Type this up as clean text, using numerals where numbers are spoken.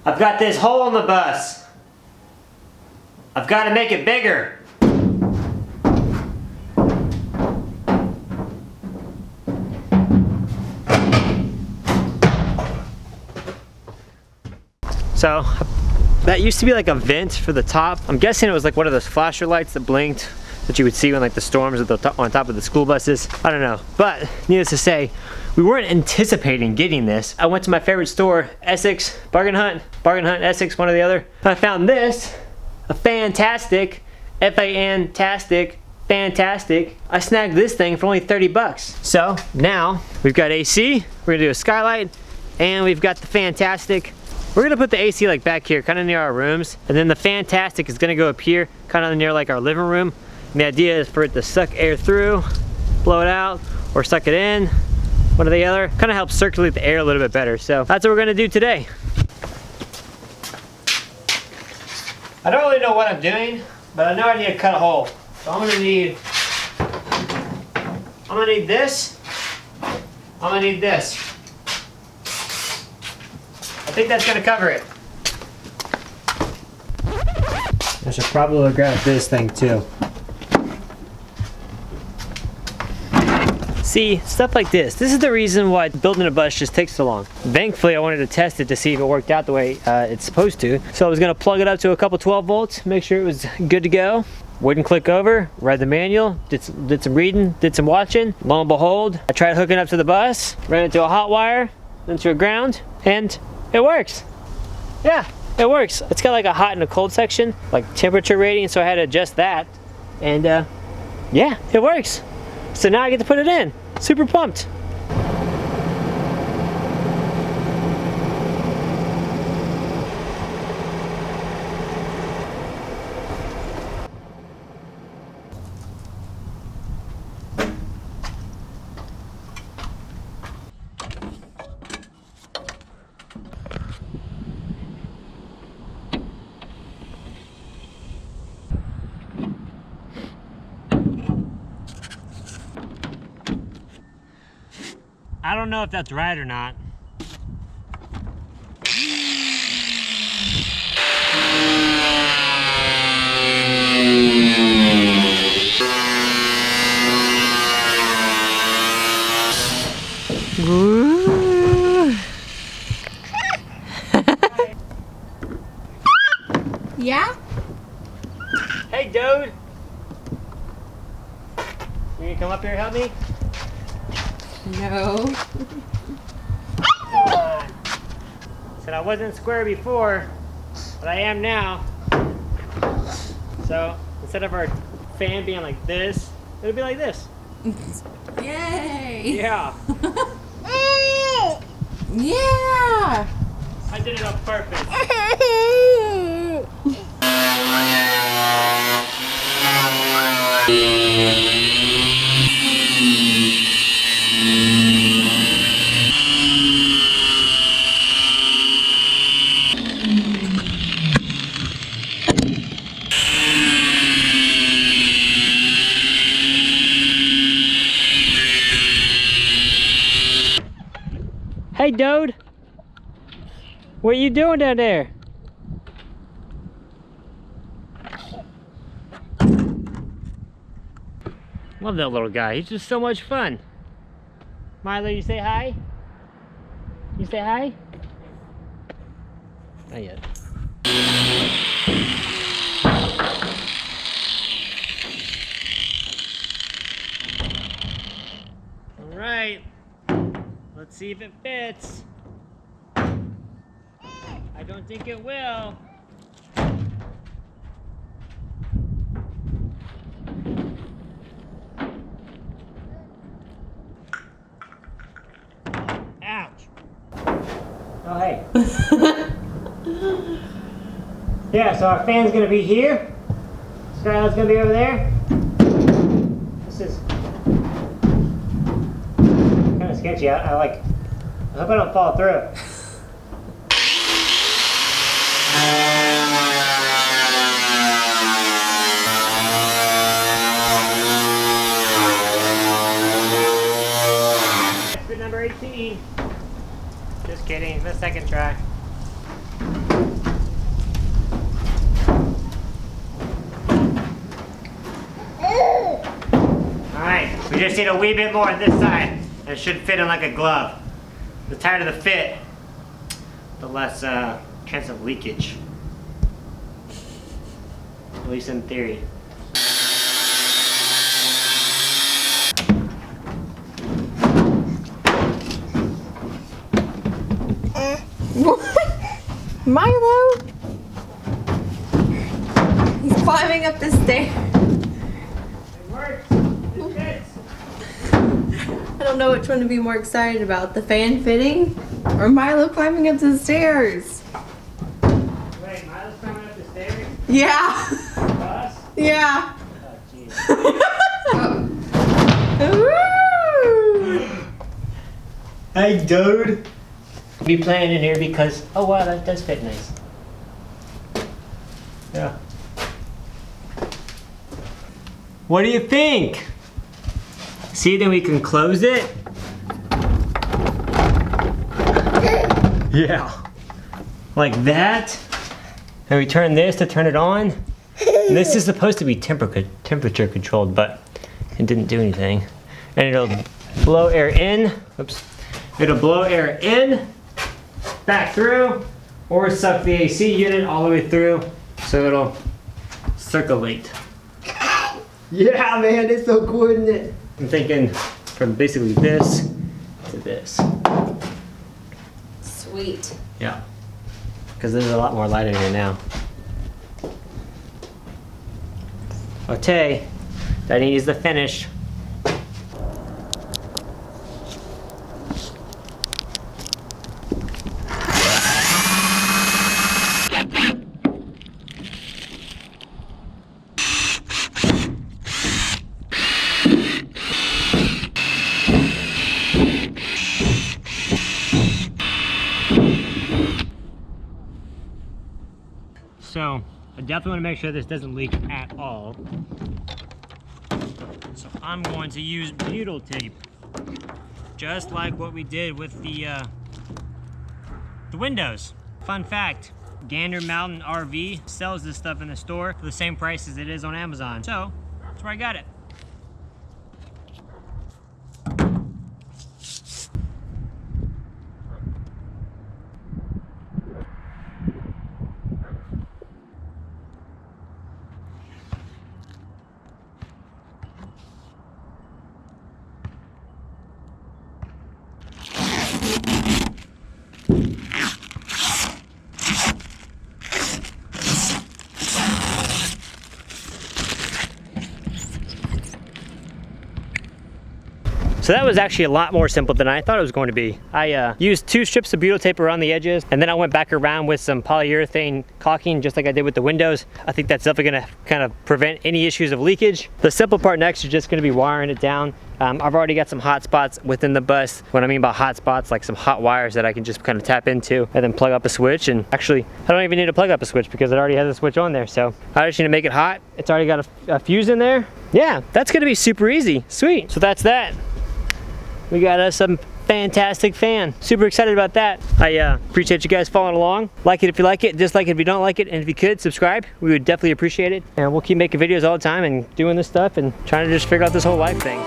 I've got this hole in the bus. I've got to make it bigger. So that used to be like a vent for the top. I'm guessing it was like one of those flasher lights that blinked that you would see when like the storms are on top of the school buses. I don't know, but needless to say, we weren't anticipating getting this. I went to my favorite store, Essex, Bargain Hunt, Essex, one or the other. I found this, a FAN-Tastic, FAN-Tastic, FAN-Tastic. I snagged this thing for only 30 bucks. So now we've got AC, we're gonna do a skylight, and we've got the FAN-Tastic. We're gonna put the AC like back here, kind of near our rooms, and then the FAN-Tastic is gonna go up here, kind of near like our living room. And the idea is for it to suck air through, blow it out, or suck it in, one or the other. Kind of helps circulate the air a little bit better. So that's what we're gonna do today. I don't really know what I'm doing, but I know I need to cut a hole. So I'm gonna need this. I'm gonna need this. I think that's gonna cover it. I should probably grab this thing too. See, stuff like this. This is the reason why building a bus just takes so long. Thankfully, I wanted to test it to see if it worked out the way it's supposed to. So I was gonna plug it up to a couple 12 volts, make sure it was good to go. Wouldn't click over, read the manual, did some reading, did some watching. Lo and behold, I tried hooking up to the bus, ran it to a hot wire, then to a ground, and it works. Yeah, it works. It's got like a hot and a cold section, like temperature rating, so I had to adjust that. And yeah, it works. So now I get to put it in. Super pumped. I don't know if that's right or not. Yeah? Hey, dude. You gonna come up here and help me? No. Come on. Said I wasn't square before, but I am now. So instead of our fan being like this, it'll be like this. Yay! Yeah. Yeah! I did it on purpose. Hey, dude. What are you doing down there? Love that little guy. He's just so much fun. Milo, you say hi? You say hi? Not yet. All right. Let's see if it fits. I don't think it will. Ouch. Oh, hey. Yeah, so our fan's gonna be here. Skylight's gonna be over there. This is kind of sketchy. I hope I don't fall through. kidding. Just kidding. The second try. Alright, we just need a wee bit more on this side. And it should fit in like a glove. The tighter the fit, the less chance of leakage. At least in theory. What? Milo? He's climbing up the stairs. It works. It fits. I don't know which one to be more excited about, the fan fitting or Milo climbing up the stairs. Wait, Milo's climbing up the stairs? Yeah. Us? Yeah. Oh, Woo! hey, dude. Be playing in here because, oh wow, that does fit nice. Yeah. What do you think? See, then we can close it. Yeah. Like that. And we turn this to turn it on. And this is supposed to be temperature controlled, but it didn't do anything. And it'll blow air in. Oops. It'll blow air in, back through, or suck the AC unit all the way through, so it'll circulate. Yeah, man, it's so cool, isn't it? I'm thinking from basically this to this. Sweet. Yeah. Because there's a lot more light in here now. Okay, that needs the finish. So, I definitely want to make sure this doesn't leak at all. So I'm going to use butyl tape. Just like what we did with the windows. Fun fact, Gander Mountain RV sells this stuff in the store for the same price as it is on Amazon. So, that's where I got it. So that was actually a lot more simple than I thought it was going to be. I used 2 strips of butyl tape around the edges, and then I went back around with some polyurethane caulking, just like I did with the windows. I think that's definitely gonna kind of prevent any issues of leakage. The simple part next is just gonna be wiring it down. I've already got some hot spots within the bus. What I mean by hot spots, like some hot wires that I can just kind of tap into and then plug up a switch. And actually, I don't even need to plug up a switch because it already has a switch on there. So I just need to make it hot. It's already got a fuse in there. Yeah, that's gonna be super easy. Sweet. So that's that. We got us some fantastic fan. Super excited about that. I appreciate you guys following along. Like it if you like it, dislike it if you don't like it, and if you could, subscribe. We would definitely appreciate it. And we'll keep making videos all the time and doing this stuff and trying to just figure out this whole life thing.